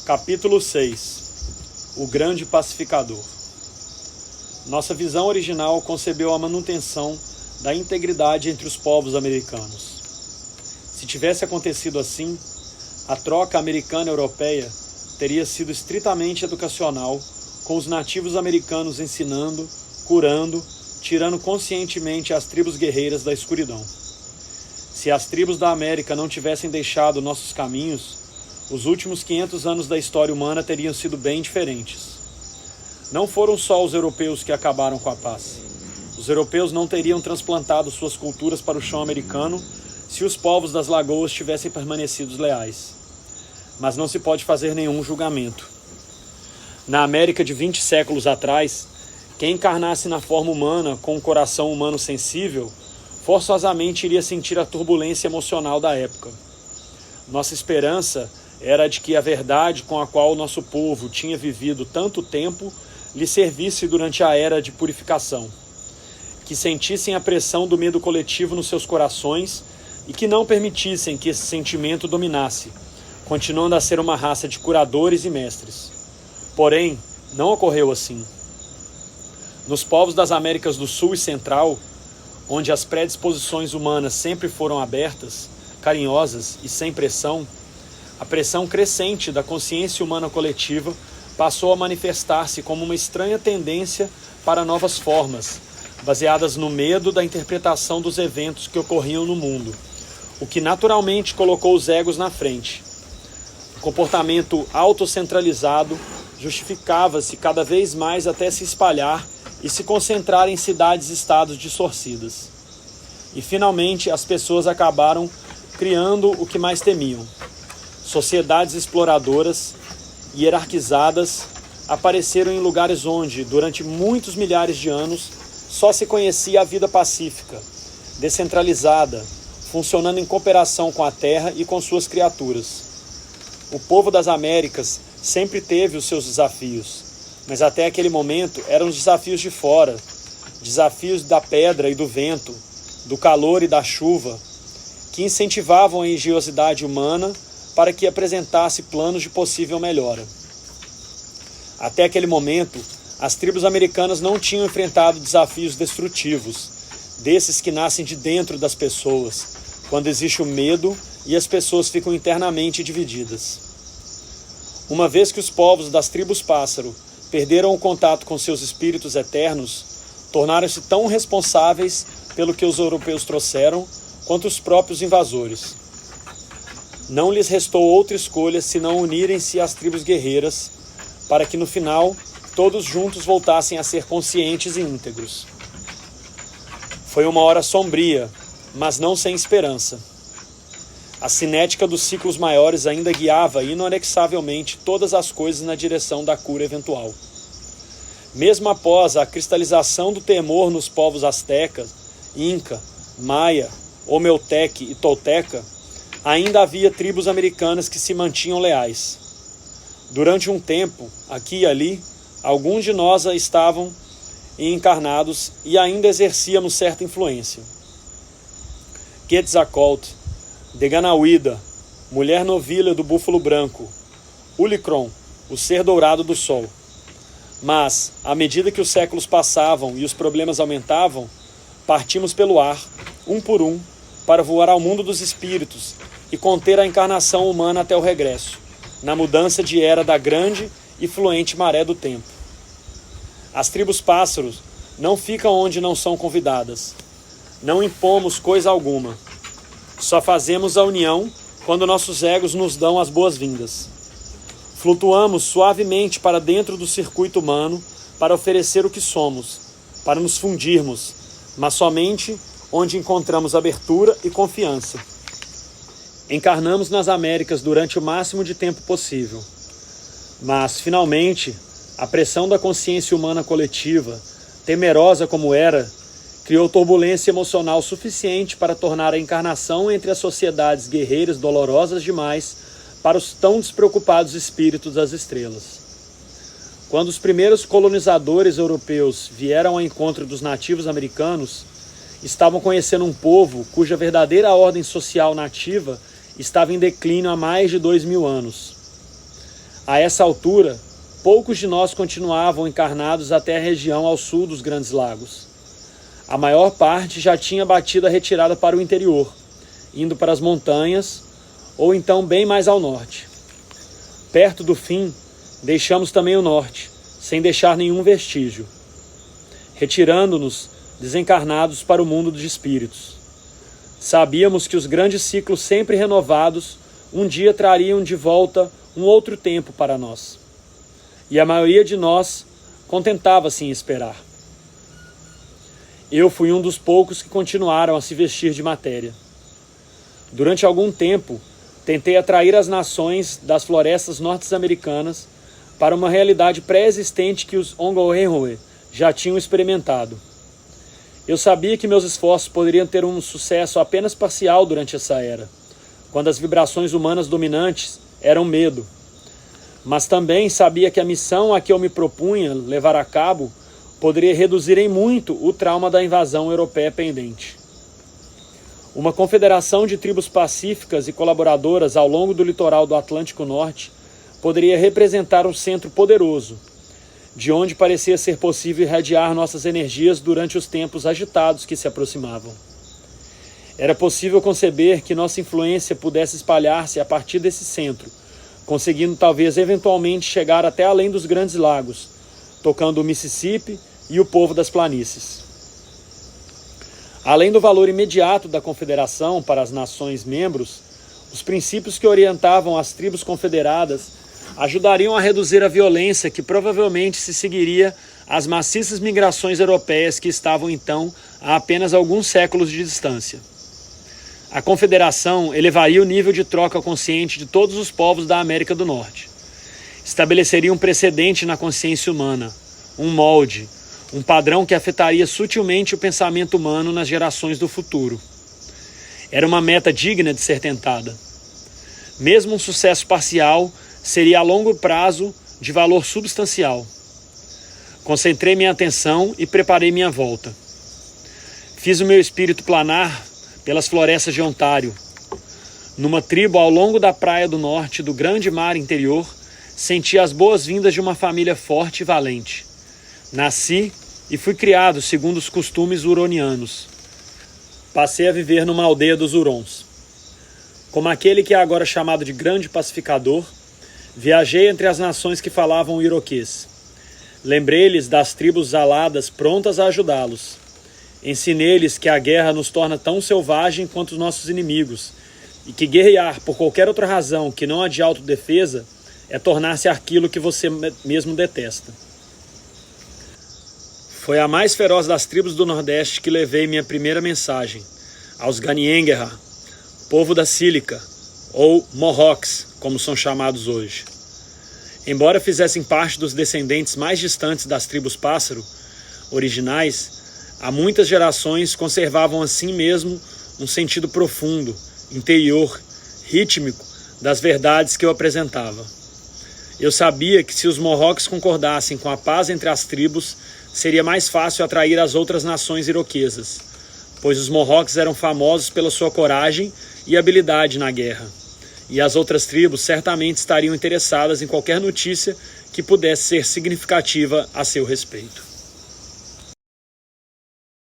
Capítulo 6. O Grande Pacificador. Nossa visão original concebeu a manutenção da integridade entre os povos americanos. Se tivesse acontecido assim, a troca americana-europeia teria sido estritamente educacional, com os nativos americanos ensinando, curando, tirando conscientemente as tribos guerreiras da escuridão. Se as tribos da América não tivessem deixado nossos caminhos, os últimos 500 anos da história humana teriam sido bem diferentes. Não foram só os europeus que acabaram com a paz. Os europeus não teriam transplantado suas culturas para o chão americano se os povos das lagoas tivessem permanecido leais. Mas não se pode fazer nenhum julgamento. Na América de 20 séculos atrás, quem encarnasse na forma humana com um coração humano sensível, forçosamente iria sentir a turbulência emocional da época. Nossa esperança era de que a verdade com a qual o nosso povo tinha vivido tanto tempo lhe servisse durante a era de purificação. Que sentissem a pressão do medo coletivo nos seus corações e que não permitissem que esse sentimento dominasse, continuando a ser uma raça de curadores e mestres. Porém, não ocorreu assim. Nos povos das Américas do Sul e Central, onde as predisposições humanas sempre foram abertas, carinhosas e sem pressão, a pressão crescente da consciência humana coletiva passou a manifestar-se como uma estranha tendência para novas formas, baseadas no medo da interpretação dos eventos que ocorriam no mundo, o que naturalmente colocou os egos na frente. O comportamento autocentralizado justificava-se cada vez mais até se espalhar e se concentrar em cidades-estados distorcidas. E finalmente as pessoas acabaram criando o que mais temiam. Sociedades exploradoras, hierarquizadas, apareceram em lugares onde, durante muitos milhares de anos, só se conhecia a vida pacífica, descentralizada, funcionando em cooperação com a terra e com suas criaturas. O povo das Américas sempre teve os seus desafios, mas até aquele momento eram os desafios de fora, desafios da pedra e do vento, do calor e da chuva, que incentivavam a engenhosidade humana para que apresentasse planos de possível melhora. Até aquele momento, as tribos americanas não tinham enfrentado desafios destrutivos, desses que nascem de dentro das pessoas, quando existe o medo e as pessoas ficam internamente divididas. Uma vez que os povos das tribos pássaro perderam o contato com seus espíritos eternos, tornaram-se tão responsáveis pelo que os europeus trouxeram quanto os próprios invasores. Não lhes restou outra escolha senão unirem-se às tribos guerreiras, para que no final todos juntos voltassem a ser conscientes e íntegros. Foi uma hora sombria, mas não sem esperança. A cinética dos ciclos maiores ainda guiava inanexavelmente todas as coisas na direção da cura eventual. Mesmo após a cristalização do temor nos povos asteca, inca, maia, omelteque e tolteca, ainda havia tribos americanas que se mantinham leais. Durante um tempo, aqui e ali, alguns de nós estavam encarnados e ainda exercíamos certa influência. Quetzalcoatl, Deganawida, mulher novilha do búfalo branco, Ulicron, o ser dourado do sol. Mas, à medida que os séculos passavam e os problemas aumentavam, partimos pelo ar, um por um, para voar ao mundo dos espíritos e conter a encarnação humana até o regresso, na mudança de era da grande e fluente maré do tempo. As tribos pássaros não ficam onde não são convidadas. Não impomos coisa alguma. Só fazemos a união quando nossos egos nos dão as boas-vindas. Flutuamos suavemente para dentro do circuito humano para oferecer o que somos, para nos fundirmos, mas somente onde encontramos abertura e confiança. Encarnamos nas Américas durante o máximo de tempo possível. Mas, finalmente, a pressão da consciência humana coletiva, temerosa como era, criou turbulência emocional suficiente para tornar a encarnação entre as sociedades guerreiras dolorosas demais para os tão despreocupados espíritos das estrelas. Quando os primeiros colonizadores europeus vieram ao encontro dos nativos americanos, estavam conhecendo um povo cuja verdadeira ordem social nativa estava em declínio há mais de 2000 anos. A essa altura, poucos de nós continuavam encarnados até a região ao sul dos Grandes Lagos. A maior parte já tinha batido a retirada para o interior, indo para as montanhas, ou então bem mais ao norte. Perto do fim, deixamos também o norte, sem deixar nenhum vestígio, retirando-nos desencarnados para o mundo dos espíritos. Sabíamos que os grandes ciclos sempre renovados um dia trariam de volta um outro tempo para nós. E a maioria de nós contentava-se em esperar. Eu fui um dos poucos que continuaram a se vestir de matéria. Durante algum tempo, tentei atrair as nações das florestas norte-americanas para uma realidade pré-existente que os Ongohehoe já tinham experimentado. Eu sabia que meus esforços poderiam ter um sucesso apenas parcial durante essa era, quando as vibrações humanas dominantes eram medo. Mas também sabia que a missão a que eu me propunha levar a cabo poderia reduzir em muito o trauma da invasão europeia pendente. Uma confederação de tribos pacíficas e colaboradoras ao longo do litoral do Atlântico Norte poderia representar um centro poderoso, de onde parecia ser possível irradiar nossas energias durante os tempos agitados que se aproximavam. Era possível conceber que nossa influência pudesse espalhar-se a partir desse centro, conseguindo talvez eventualmente chegar até além dos Grandes Lagos, tocando o Mississippi e o povo das planícies. Além do valor imediato da confederação para as nações membros, os princípios que orientavam as tribos confederadas ajudariam a reduzir a violência que provavelmente se seguiria às maciças migrações europeias que estavam então a apenas alguns séculos de distância. A confederação elevaria o nível de troca consciente de todos os povos da América do Norte. Estabeleceria um precedente na consciência humana, um molde, um padrão que afetaria sutilmente o pensamento humano nas gerações do futuro. Era uma meta digna de ser tentada. Mesmo um sucesso parcial seria a longo prazo de valor substancial. Concentrei minha atenção e preparei minha volta. Fiz o meu espírito planar pelas florestas de Ontário. Numa tribo ao longo da praia do norte do grande mar interior, senti as boas-vindas de uma família forte e valente. Nasci e fui criado segundo os costumes huronianos. Passei a viver numa aldeia dos Hurons. Como aquele que é agora chamado de Grande Pacificador, viajei entre as nações que falavam iroquês. Lembrei-lhes das tribos aladas prontas a ajudá-los. Ensinei-lhes que a guerra nos torna tão selvagem quanto os nossos inimigos e que guerrear por qualquer outra razão que não a de autodefesa é tornar-se aquilo que você mesmo detesta. Foi a mais feroz das tribos do Nordeste que levei minha primeira mensagem, aos Kanien'kehá:ka, povo da Sílica, ou Mohawks, como são chamados hoje. Embora fizessem parte dos descendentes mais distantes das tribos pássaro originais, há muitas gerações conservavam assim mesmo um sentido profundo, interior, rítmico das verdades que eu apresentava. Eu sabia que se os Mohawks concordassem com a paz entre as tribos, seria mais fácil atrair as outras nações iroquesas, pois os Mohawks eram famosos pela sua coragem e habilidade na guerra, e as outras tribos certamente estariam interessadas em qualquer notícia que pudesse ser significativa a seu respeito.